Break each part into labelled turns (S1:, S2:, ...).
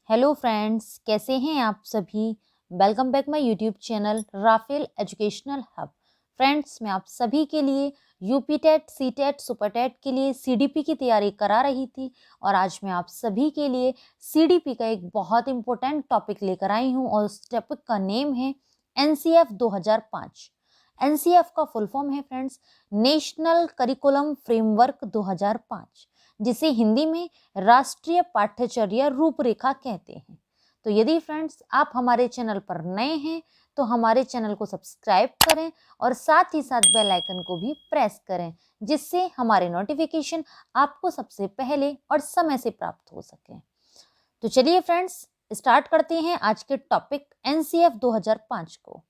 S1: Hello friends, कैसे हैं आप सभी। Welcome back my YouTube channel Rafale educational hub. Friends, मैं आप सभी के लिए UP TET, C TET, super TET के लिए सीडीपी की तैयारी करा रही थी और आज मैं आप सभी के लिए सीडीपी का एक बहुत इंपॉर्टेंट टॉपिक लेकर आई हूं और उस टॉपिक का नेम है एनसीएफ 2005। एनसीएफ का फुल फॉर्म है फ्रेंड्स नेशनल करिकुलम फ्रेमवर्क 2005, जिसे हिंदी में राष्ट्रीय पाठ्यचर्या रूपरेखा कहते हैं। तो यदि फ्रेंड्स आप हमारे चैनल पर नए हैं तो हमारे चैनल को सब्सक्राइब करें और साथ ही साथ बेल आइकन को भी प्रेस करें, जिससे हमारे नोटिफिकेशन आपको सबसे पहले और समय से प्राप्त हो सके। तो चलिए फ्रेंड्स, स्टार्ट करते हैं आज के टॉपिक एनसीएफ 2005 को।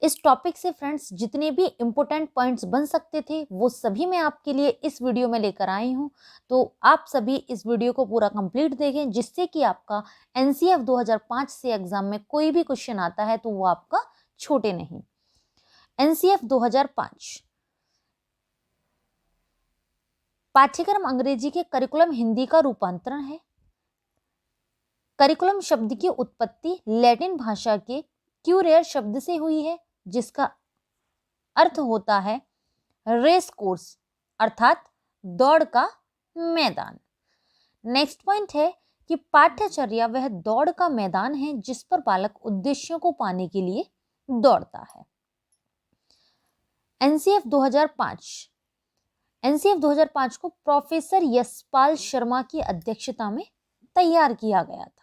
S1: इस टॉपिक से फ्रेंड्स जितने भी इम्पोर्टेंट पॉइंट्स बन सकते थे वो सभी मैं आपके लिए इस वीडियो में लेकर आई हूँ। तो आप सभी इस वीडियो को पूरा कंप्लीट देखें, जिससे कि आपका एनसीएफ 2005 से एग्जाम में कोई भी क्वेश्चन आता है तो वो आपका छूटे नहीं। एनसीएफ 2005 पाठ्यक्रम अंग्रेजी के करिकुलम हिंदी का रूपांतरण है। करिकुलम शब्द की उत्पत्ति लैटिन भाषा के क्यूरेयर शब्द से हुई है, जिसका अर्थ होता है रेस कोर्स अर्थात दौड़ का मैदान। नेक्स्ट पॉइंट है कि पाठ्यचर्या वह दौड़ का मैदान है जिस पर बालक उद्देश्यों को पाने के लिए दौड़ता है। एनसीएफ 2005 को प्रोफेसर यशपाल शर्मा की अध्यक्षता में तैयार किया गया था।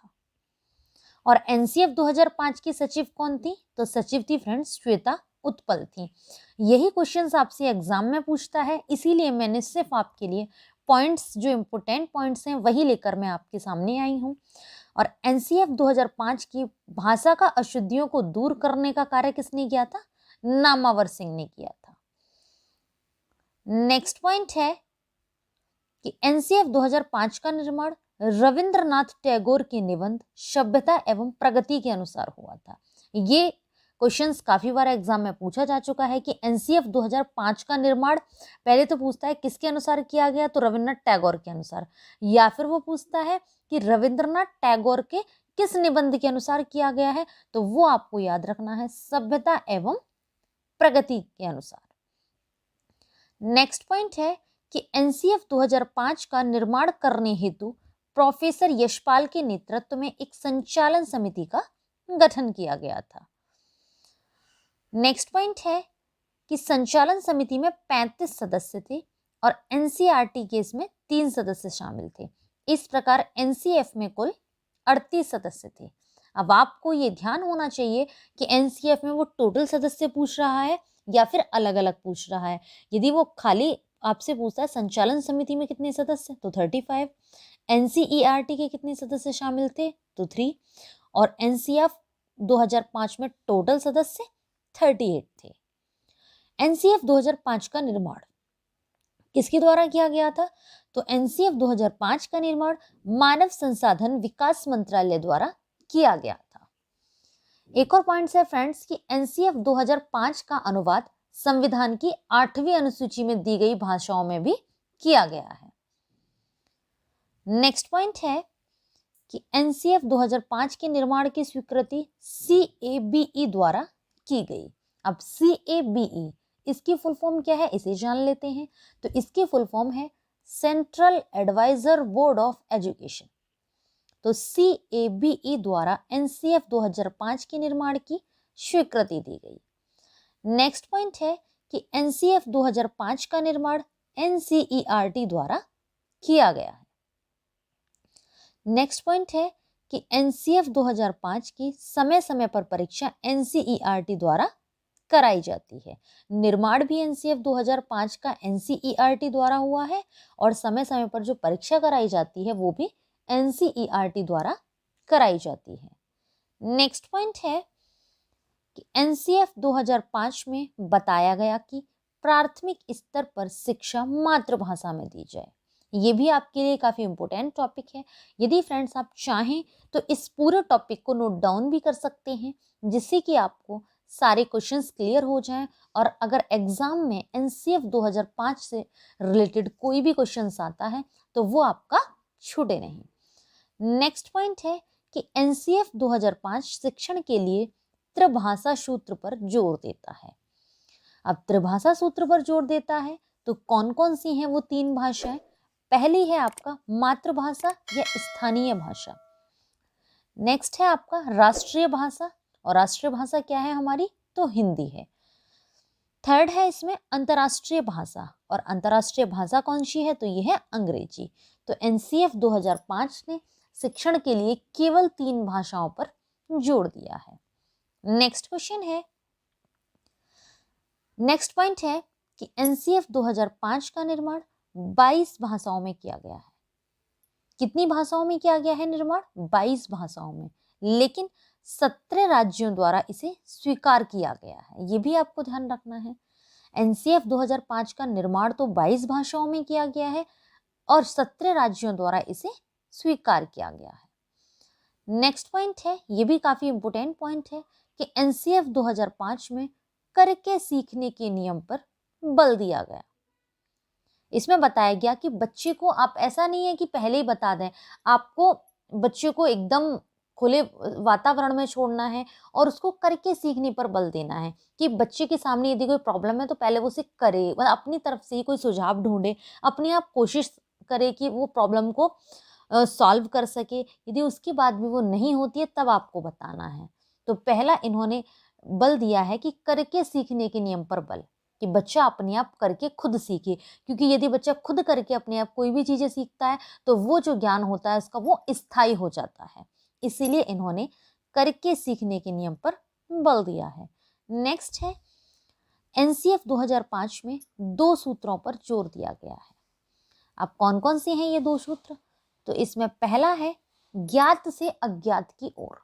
S1: और एनसीएफ 2005 की सचिव कौन थी? तो सचिव थी फ्रेंड्स श्वेता उत्पल थी। यही क्वेश्चंस आपसे एग्जाम में पूछता है, इसीलिए मैंने सिर्फ आपके लिए पॉइंट्स, जो इम्पोर्टेंट पॉइंट्स हैं वही लेकर मैं आपके सामने आई हूँ। और एनसीएफ 2005 की भाषा का अशुद्धियों को दूर करने का कार्य किसने किया था? नामावर सिंह ने किया था। नेक्स्ट पॉइंट है कि एनसीएफ 2005 का निर्माण रविंद्रनाथ टैगोर के निबंध सभ्यता एवं प्रगति के अनुसार हुआ था। ये क्वेश्चंस काफी बार एग्जाम में पूछा जा चुका है कि एनसीएफ 2005 का निर्माण पहले तो पूछता है किसके अनुसार किया गया, तो रविंद्रनाथ टैगोर के अनुसार, या फिर वो पूछता है कि रविंद्रनाथ टैगोर के किस निबंध के अनुसार किया गया है, तो वो आपको याद रखना है सभ्यता एवं प्रगति के अनुसार। नेक्स्ट पॉइंट है कि एनसीएफ 2005 का निर्माण करने हेतु प्रोफेसर यशपाल के नेतृत्व में एक संचालन समिति का गठन किया गया था। नेक्स्ट पॉइंट है कि संचालन समिति में 35 सदस्य थे और एनसीईआरटी के इसमें 3 सदस्य शामिल थे। इस प्रकार एनसीएफ में कुल 38 सदस्य थे। अब आपको ये ध्यान होना चाहिए कि एनसीएफ में वो टोटल सदस्य पूछ रहा है या फिर अलग अलग पूछ रहा है। यदि वो खाली आपसे पूछता है संचालन समिति में कितने सदस्य, तो 35, एनसीईआरटी के कितने सदस्य शामिल थे, तो 3, और एनसीएफ 2005 में टोटल सदस्य 38 थे। एनसीएफ 2005 का निर्माण किसके द्वारा किया गया था? तो एनसीएफ 2005 का निर्माण मानव संसाधन विकास मंत्रालय द्वारा किया गया था। एक और पॉइंट है फ्रेंड्स कि एनसीएफ 2005 का अनुवाद संविधान की 8वीं अनुसूची में दी गई भाषाओं में भी किया गया है। नेक्स्ट पॉइंट है कि एनसीएफ 2005 के निर्माण की स्वीकृति CABE द्वारा की गई। अब CABE इसकी फुल फॉर्म क्या है, इसे जान लेते हैं। तो इसकी फुल फॉर्म है central advisor board of education. तो CABE द्वारा एनसीएफ 2005 के निर्माण की स्वीकृति दी गई। नेक्स्ट पॉइंट है कि एनसीएफ 2005 का निर्माण NCERT द्वारा किया गया है। नेक्स्ट पॉइंट है कि एनसीएफ 2005 की समय समय पर परीक्षा NCERT द्वारा कराई जाती है। निर्माण भी एनसीएफ 2005 का NCERT द्वारा हुआ है और समय समय पर जो परीक्षा कराई जाती है वो भी NCERT द्वारा कराई जाती है। नेक्स्ट पॉइंट है कि एनसीएफ 2005 में बताया गया कि प्राथमिक स्तर पर शिक्षा मातृभाषा में दी जाए। ये भी आपके लिए काफ़ी इंपॉर्टेंट टॉपिक है। यदि फ्रेंड्स आप चाहें तो इस पूरे टॉपिक को नोट डाउन भी कर सकते हैं, जिससे कि आपको सारे क्वेश्चंस क्लियर हो जाएं और अगर एग्जाम में एनसीएफ 2005 से रिलेटेड कोई भी क्वेश्चंस आता है तो वो आपका छूटे नहीं। नेक्स्ट पॉइंट है कि एनसीएफ 2005 शिक्षण के लिए त्रिभाषा सूत्र पर जोर देता है। अब त्रिभाषा सूत्र पर जोर देता है तो कौन कौन सी हैं वो 3 भाषाएं? पहली है आपका मातृभाषा या स्थानीय भाषा। नेक्स्ट है आपका राष्ट्रीय भाषा, और राष्ट्रीय भाषा क्या है हमारी? तो हिंदी है। थर्ड है इसमें अंतर्राष्ट्रीय भाषा, और अंतर्राष्ट्रीय भाषा कौन सी है? तो ये है अंग्रेजी। तो एनसीएफ 2005 ने शिक्षण के लिए केवल 3 भाषाओं पर जोर दिया है। नेक्स्ट क्वेश्चन है, नेक्स्ट पॉइंट है कि एनसीएफ 2005 का निर्माण 22 भाषाओं में किया गया है। कितनी भाषाओं में किया गया है निर्माण? 22 भाषाओं में, लेकिन 17 राज्यों द्वारा इसे स्वीकार किया गया है। ये भी आपको ध्यान रखना है। एनसीएफ 2005 का निर्माण तो 22 भाषाओं में किया गया है और 17 राज्यों द्वारा इसे स्वीकार किया गया है। नेक्स्ट पॉइंट है, ये भी काफी इंपोर्टेंट पॉइंट है कि एनसीएफ 2005 में करके सीखने के नियम पर बल दिया गया। इसमें बताया गया कि बच्चे को आप ऐसा नहीं है कि पहले ही बता दें, आपको बच्चे को एकदम खुले वातावरण में छोड़ना है और उसको करके सीखने पर बल देना है कि बच्चे के सामने यदि कोई प्रॉब्लम है तो पहले वो उसे करे, मतलब अपनी तरफ से ही कोई सुझाव ढूंढे, अपने आप कोशिश करे कि वो प्रॉब्लम को सॉल्व कर सके। यदि उसके बाद भी वो नहीं होती है तब आपको बताना है। तो पहला इन्होंने बल दिया है कि करके सीखने के नियम पर बल, कि बच्चा अपने आप करके खुद सीखे, क्योंकि यदि बच्चा खुद करके अपने आप कोई भी चीजें सीखता है तो वो जो ज्ञान होता है उसका वो स्थायी हो जाता है। इसीलिए इन्होंने करके सीखने के नियम पर बल दिया है। नेक्स्ट है, एनसीएफ 2005 में 2 सूत्रों पर जोर दिया गया है। अब कौन कौन से हैं ये 2 सूत्र? तो इसमें पहला है ज्ञात से अज्ञात की ओर।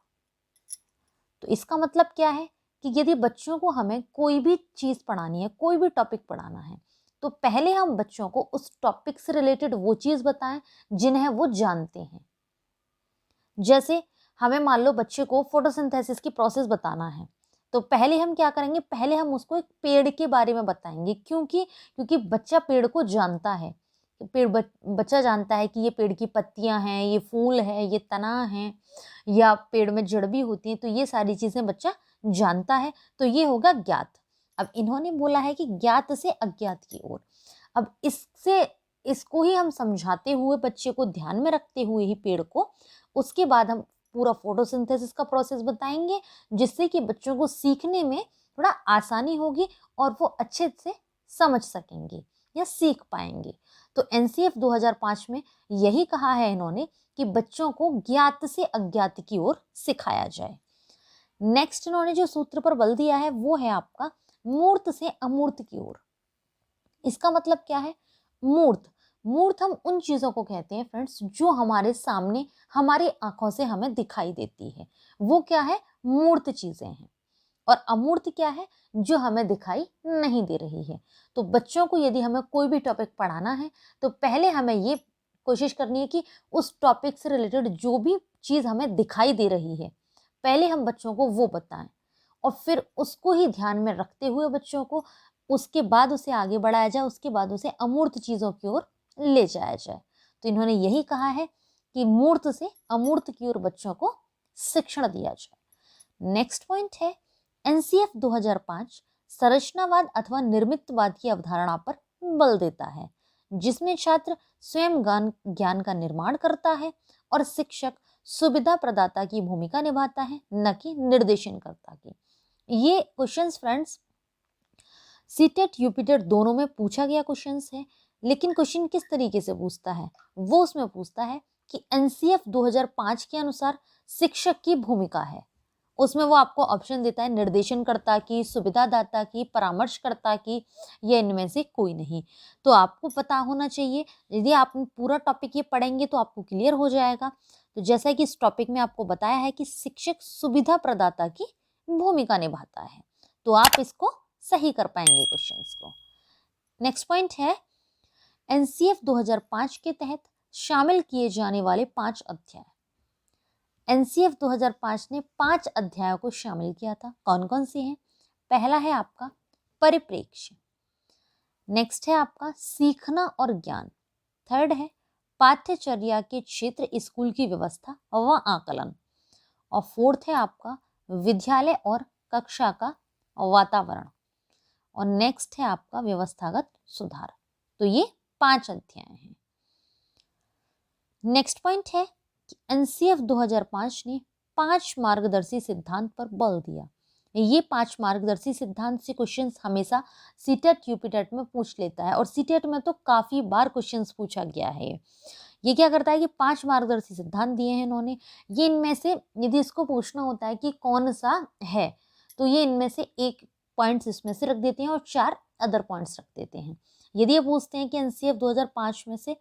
S1: तो इसका मतलब क्या है कि यदि बच्चों को हमें कोई भी चीज पढ़ानी है, कोई भी टॉपिक पढ़ाना है, तो पहले हम बच्चों को उस टॉपिक से रिलेटेड वो चीज बताएं जिन्हें वो जानते हैं। जैसे हमें मान लो बच्चे को फोटोसिंथेसिस की प्रोसेस बताना है, तो पहले हम क्या करेंगे? पहले हम उसको एक पेड़ के बारे में बताएंगे। क्योंकि बच्चा पेड़ को जानता है। बच्चा जानता है कि ये पेड़ की पत्तियां हैं, ये फूल है, ये तना है, या पेड़ में जड़ भी होती है, तो ये सारी चीजें बच्चा जानता है। तो ये होगा ज्ञात। अब इन्होंने बोला है कि ज्ञात से अज्ञात की ओर। अब इसको ही हम समझाते हुए, बच्चे को ध्यान में रखते हुए ही पेड़ को, उसके बाद हम पूरा फोटोसिंथेसिस का प्रोसेस बताएंगे, जिससे कि बच्चों को सीखने में थोड़ा आसानी होगी और वो अच्छे से समझ सकेंगे या सीख पाएंगे। तो एनसीएफ 2005 में यही कहा है इन्होंने कि बच्चों को ज्ञात से अज्ञात की ओर सिखाया जाए। नेक्स्ट इन्होंने जो सूत्र पर बल दिया है वो है आपका मूर्त से अमूर्त की ओर। इसका मतलब क्या है? मूर्त हम उन चीजों को कहते हैं फ्रेंड्स जो हमारे सामने, हमारी आंखों से हमें दिखाई देती है, वो क्या है? मूर्त चीजें हैं। और अमूर्त क्या है? जो हमें दिखाई नहीं दे रही है। तो बच्चों को यदि हमें कोई भी टॉपिक पढ़ाना है तो पहले हमें ये कोशिश करनी है कि उस टॉपिक से रिलेटेड जो भी चीज हमें दिखाई दे रही है, पहले हम बच्चों को वो बताएं, और फिर उसको ही ध्यान में रखते हुए बच्चों को, उसके बाद उसे आगे बढ़ाया जाए, उसके बाद उसे अमूर्त चीजों की ओर ले जाया जाए। तो इन्होंने यही कहा है कि मूर्त से अमूर्त की ओर बच्चों को शिक्षण दिया जाए। नेक्स्ट पॉइंट है, एनसीएफ 2005 संरचनावाद अथवा निर्मितवाद की अवधारणा पर बल देता है, जिसमें छात्र स्वयं ज्ञान का निर्माण करता है और शिक्षक सुविधा प्रदाता की भूमिका निभाता है, न कि निर्देशनकर्ता की। ये क्वेश्चंस फ्रेंड्स सीटेट यूपीटेट दोनों में पूछा गया क्वेश्चंस है। लेकिन क्वेश्चन किस तरीके से पूछता है? वो उसमें पूछता है कि एनसीएफ 2005 के अनुसार शिक्षक की भूमिका है। उसमें वो आपको ऑप्शन देता है निर्देशनकर्ता की, सुविधादाता की, परामर्शकर्ता की, या इनमें से कोई नहीं। तो आपको पता होना चाहिए, यदि आप पूरा टॉपिक ये पढ़ेंगे तो आपको क्लियर हो जाएगा। तो जैसा कि इस टॉपिक में आपको बताया है कि शिक्षक सुविधा प्रदाता की भूमिका निभाता है, तो आप इसको सही कर पाएंगे क्वेश्चंस को। नेक्स्ट पॉइंट है, एनसीएफ 2005 के तहत शामिल किए जाने वाले 5 अध्याय। एनसीएफ 2005 ने 5 अध्यायों को शामिल किया था। कौन कौन से हैं? पहला है आपका परिप्रेक्ष्य, नेक्स्ट है आपका सीखना और ज्ञान, थर्ड है पाठ्यचर्या के क्षेत्र स्कूल की व्यवस्था व आकलन। और फोर्थ है आपका विद्यालय और कक्षा का वातावरण। और नेक्स्ट है आपका व्यवस्थागत सुधार। तो ये 5 अध्याय हैं। नेक्स्ट पॉइंट है कि एनसीएफ 2005 ने 5 मार्गदर्शी सिद्धांत पर बल दिया। ये 5 मार्गदर्शी सिद्धांत से क्वेश्चंस हमेशा सीटेट यूपीटेट में पूछ लेता है और सीटेट में तो काफी बार क्वेश्चंस पूछा गया है। ये क्या करता है कि 5 मार्गदर्शी सिद्धांत दिए हैं इन्होंने, ये इनमें से यदि इसको पूछना होता है कि कौन सा है तो ये इनमें से एक पॉइंट्स इसमें से रख देते हैं और 4 अदर पॉइंट्स रख देते हैं। यदि ये पूछते हैं कि एनसीएफ 2005 में से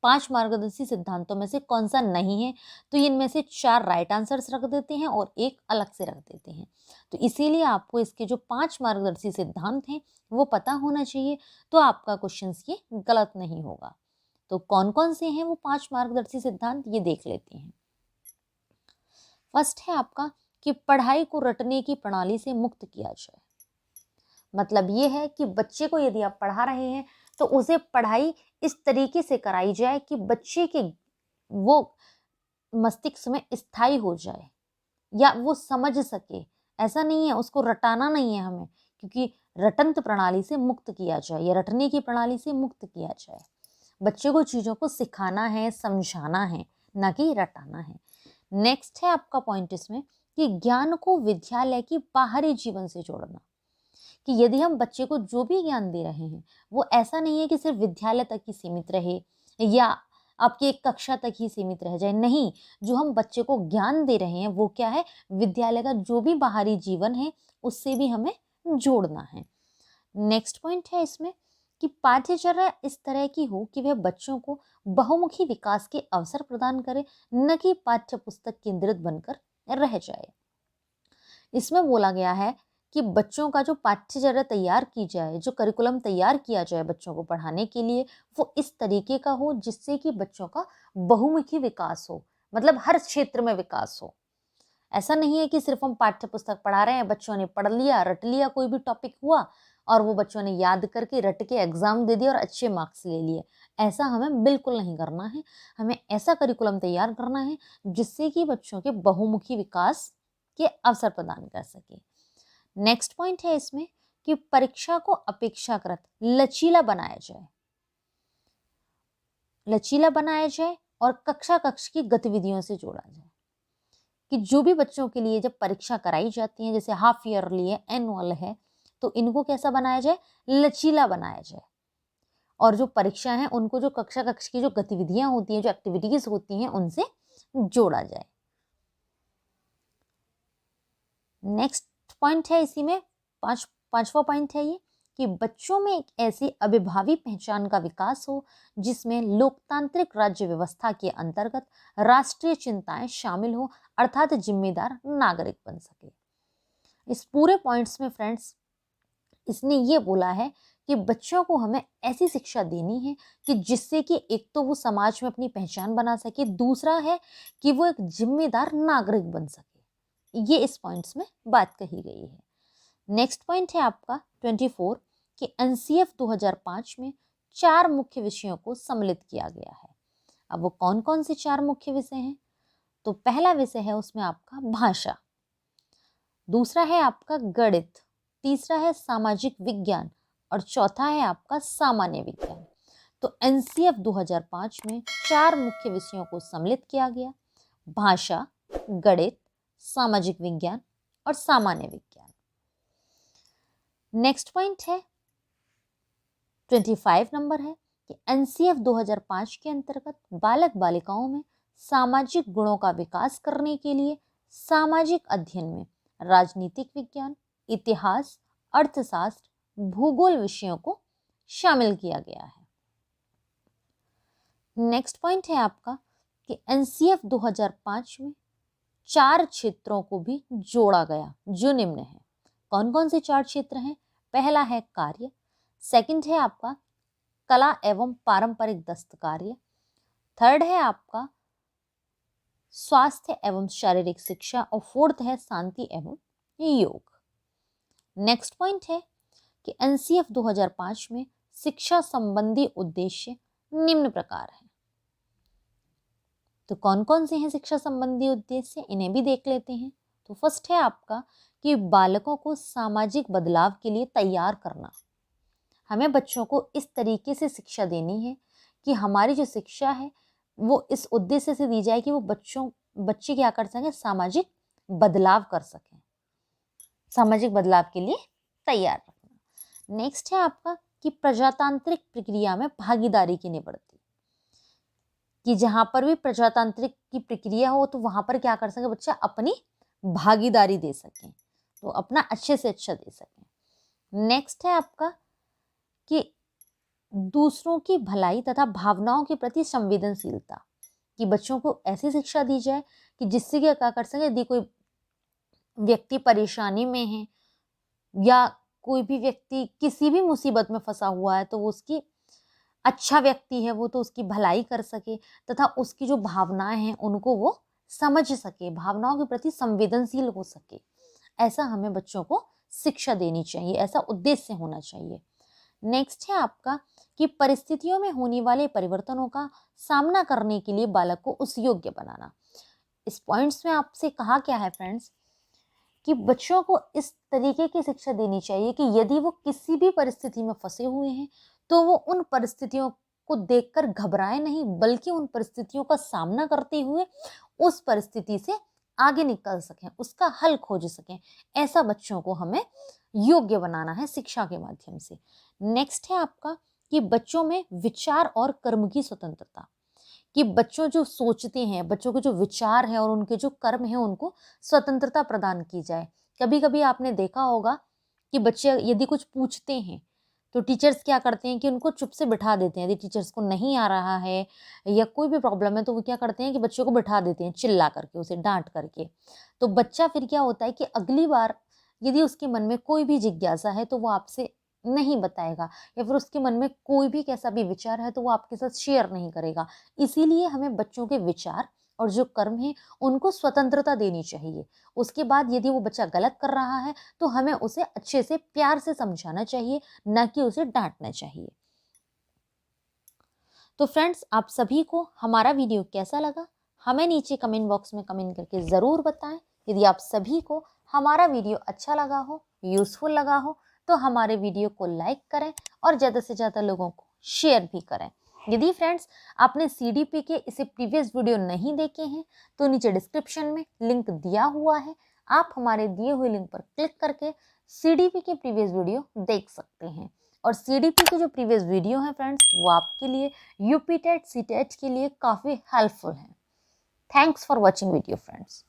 S1: 5 मार्गदर्शी सिद्धांतों में से कौन सा नहीं है तो ये इनमें से 4 राइट आंसर्स रख देते हैं और एक अलग से रख देते हैं। तो इसीलिए आपको इसके जो 5 मार्गदर्शी सिद्धांत हैं वो पता होना चाहिए, तो आपका क्वेश्चन ये गलत नहीं होगा। तो कौन कौन से हैं वो 5 मार्गदर्शी सिद्धांत, ये देख लेते हैं। फर्स्ट है आपका कि पढ़ाई को रटने की प्रणाली से मुक्त किया जाए। मतलब ये है कि बच्चे को यदि आप पढ़ा रहे हैं तो उसे पढ़ाई इस तरीके से कराई जाए कि बच्चे के वो मस्तिष्क में स्थायी हो जाए या वो समझ सके। ऐसा नहीं है, उसको रटाना नहीं है हमें, क्योंकि रटंत प्रणाली से मुक्त किया जाए या रटने की प्रणाली से मुक्त किया जाए। बच्चे को चीज़ों को सिखाना है, समझाना है, ना कि रटाना है। नेक्स्ट है आपका पॉइंट इसमें कि ज्ञान को विद्यालय की बाहरी जीवन से जोड़ना। कि यदि हम बच्चे को जो भी ज्ञान दे रहे हैं वो ऐसा नहीं है कि सिर्फ विद्यालय तक ही सीमित रहे या आपकी एक कक्षा तक ही सीमित रह जाए। नहीं, जो हम बच्चे को ज्ञान दे रहे हैं वो क्या है, विद्यालय का जो भी बाहरी जीवन है उससे भी हमें जोड़ना है। नेक्स्ट पॉइंट है इसमें कि पाठ्यचर्या इस तरह की हो कि वह बच्चों को बहुमुखी विकास के अवसर प्रदान करे, न कि पाठ्य पुस्तक केंद्रित बनकर रह जाए। इसमें बोला गया है कि बच्चों का जो पाठ्यचर्या तैयार की जाए, जो करिकुलम तैयार किया जाए बच्चों को पढ़ाने के लिए, वो इस तरीके का हो जिससे कि बच्चों का बहुमुखी विकास हो, मतलब हर क्षेत्र में विकास हो। ऐसा नहीं है कि सिर्फ हम पाठ्य पुस्तक पढ़ा रहे हैं, बच्चों ने पढ़ लिया, रट लिया, कोई भी टॉपिक हुआ और वो बच्चों ने याद करके रट के एग्जाम दे दिया और अच्छे मार्क्स ले लिए। ऐसा हमें बिल्कुल नहीं करना है। हमें ऐसा करिकुलम तैयार करना है जिससे कि बच्चों के बहुमुखी विकास के अवसर प्रदान कर सके। नेक्स्ट पॉइंट है इसमें कि परीक्षा को अपेक्षाकृत लचीला बनाया जाए। लचीला बनाया जाए और कक्षा कक्ष की गतिविधियों से जोड़ा जाए। कि जो भी बच्चों के लिए जब परीक्षा कराई जाती है, जैसे हाफ ईयरली है, एनुअल है, तो इनको कैसा बनाया जाए, लचीला बनाया जाए। और जो परीक्षा है उनको जो कक्षा कक्ष की जो गतिविधियां होती हैं, जो एक्टिविटीज होती हैं, उनसे जोड़ा जाए। नेक्स्ट पॉइंट है इसी में पांचवा पॉइंट है ये कि बच्चों में एक ऐसी अभिभावी पहचान का विकास हो जिसमें लोकतांत्रिक राज्य व्यवस्था के अंतर्गत राष्ट्रीय चिंताएं शामिल हो, अर्थात जिम्मेदार नागरिक बन सके। इस पूरे पॉइंट्स में फ्रेंड्स इसने ये बोला है कि बच्चों को हमें ऐसी शिक्षा देनी है कि जिससे कि एक तो वो समाज में अपनी पहचान बना सके, दूसरा है कि वो एक जिम्मेदार नागरिक बन सके। ये इस पॉइंट्स में बात कही गई है। नेक्स्ट पॉइंट है आपका 24 कि एनसीएफ 2005 में 4 मुख्य विषयों को सम्मिलित किया गया है। अब वो कौन कौन से 4 मुख्य विषय हैं? तो पहला विषय है उसमें आपका भाषा, दूसरा है आपका गणित, तीसरा है सामाजिक विज्ञान और चौथा है आपका सामान्य विज्ञान। तो एनसीएफ 2005 में 4 मुख्य विषयों को सम्मिलित किया गया, भाषा, गणित, सामाजिक विज्ञान और सामान्य विज्ञान। नेक्स्ट पॉइंट है 25 नंबर है कि एनसीएफ 2005 के अंतर्गत बालक बालिकाओं में सामाजिक गुणों का विकास करने के लिए सामाजिक अध्ययन में राजनीतिक विज्ञान, इतिहास, अर्थशास्त्र, भूगोल विषयों को शामिल किया गया है। नेक्स्ट पॉइंट है आपका कि एनसीएफ 2005 में 4 क्षेत्रों को भी जोड़ा गया जो निम्न है। कौन कौन से 4 क्षेत्र हैं? पहला है कार्य, सेकंड है आपका कला एवं पारंपरिक दस्तकार्य, थर्ड है आपका स्वास्थ्य एवं शारीरिक शिक्षा और फोर्थ है शांति एवं योग। नेक्स्ट पॉइंट है कि एनसीएफ 2005 में शिक्षा संबंधी उद्देश्य निम्न प्रकार है। तो कौन कौन से हैं शिक्षा संबंधी उद्देश्य, इन्हें भी देख लेते हैं। तो फर्स्ट है आपका कि बालकों को सामाजिक बदलाव के लिए तैयार करना। हमें बच्चों को इस तरीके से शिक्षा देनी है कि हमारी जो शिक्षा है वो इस उद्देश्य से दी जाए कि वो बच्चे क्या कर सकें, सामाजिक बदलाव कर सकें, सामाजिक बदलाव के लिए तैयार रखना। नेक्स्ट है आपका कि प्रजातांत्रिक प्रक्रिया में भागीदारी की निवृत्ति, कि जहां पर भी प्रजातांत्रिक की प्रक्रिया हो तो वहां पर क्या कर सके बच्चा, अपनी भागीदारी दे सकें, तो अपना अच्छे से अच्छा दे सकें। नेक्स्ट है आपका कि दूसरों की भलाई तथा भावनाओं के प्रति संवेदनशीलता, कि बच्चों को ऐसी शिक्षा दी जाए कि जिससे क्या कर सके, यदि कोई व्यक्ति परेशानी में है या कोई भी व्यक्ति किसी भी मुसीबत में फंसा हुआ है तो वो उसकी अच्छा व्यक्ति है, वो तो उसकी भलाई कर सके तथा उसकी जो भावनाएं हैं उनको वो समझ सके, भावनाओं के प्रति संवेदनशील हो सके। ऐसा हमें बच्चों को शिक्षा देनी चाहिए, ऐसा उद्देश्य होना चाहिए। नेक्स्ट है आपका कि परिस्थितियों में होने वाले परिवर्तनों का सामना करने के लिए बालक को उस योग्य बनाना। इस पॉइंट्स में आपसे कहा क्या है फ्रेंड्स, कि बच्चों को इस तरीके की शिक्षा देनी चाहिए कि यदि वो किसी भी परिस्थिति में फंसे हुए हैं तो वो उन परिस्थितियों को देखकर घबराए नहीं, बल्कि उन परिस्थितियों का सामना करते हुए उस परिस्थिति से आगे निकल सकें, उसका हल खोज सकें। ऐसा बच्चों को हमें योग्य बनाना है शिक्षा के माध्यम से। नेक्स्ट है आपका कि बच्चों में विचार और कर्म की स्वतंत्रता, कि बच्चों जो सोचते हैं, बच्चों के जो विचार हैं और उनके जो कर्म हैं उनको स्वतंत्रता प्रदान की जाए। कभी कभी आपने देखा होगा कि बच्चे यदि कुछ पूछते हैं तो टीचर्स क्या करते हैं कि उनको चुप से बिठा देते हैं। यदि टीचर्स को नहीं आ रहा है या कोई भी प्रॉब्लम है तो वो क्या करते हैं कि बच्चों को बिठा देते हैं, चिल्ला करके, उसे डांट करके। तो बच्चा फिर क्या होता है कि अगली बार यदि उसके मन में कोई भी जिज्ञासा है तो वो आपसे नहीं बताएगा, या फिर उसके मन में कोई भी कैसा भी विचार है तो वो आपके साथ शेयर नहीं करेगा। इसीलिए हमें बच्चों के विचार और जो कर्म है उनको स्वतंत्रता देनी चाहिए। उसके बाद यदि वो बच्चा गलत कर रहा है तो हमें उसे अच्छे से प्यार से समझाना चाहिए, न कि उसे डांटना चाहिए। तो फ्रेंड्स, आप सभी को हमारा वीडियो कैसा लगा हमें नीचे कमेंट बॉक्स में कमेंट करके ज़रूर बताएं। यदि आप सभी को हमारा वीडियो अच्छा लगा हो, यूज़फुल लगा हो, तो हमारे वीडियो को लाइक करें और ज़्यादा से ज़्यादा लोगों को शेयर भी करें। यदि फ्रेंड्स आपने CDP के इसे प्रीवियस वीडियो नहीं देखे हैं तो नीचे डिस्क्रिप्शन में लिंक दिया हुआ है, आप हमारे दिए हुए लिंक पर क्लिक करके CDP के प्रीवियस वीडियो देख सकते हैं। और CDP के जो प्रीवियस वीडियो हैं फ्रेंड्स वो आपके लिए UP टेट CTET के लिए काफ़ी हेल्पफुल हैं। Thanks for watching video friends.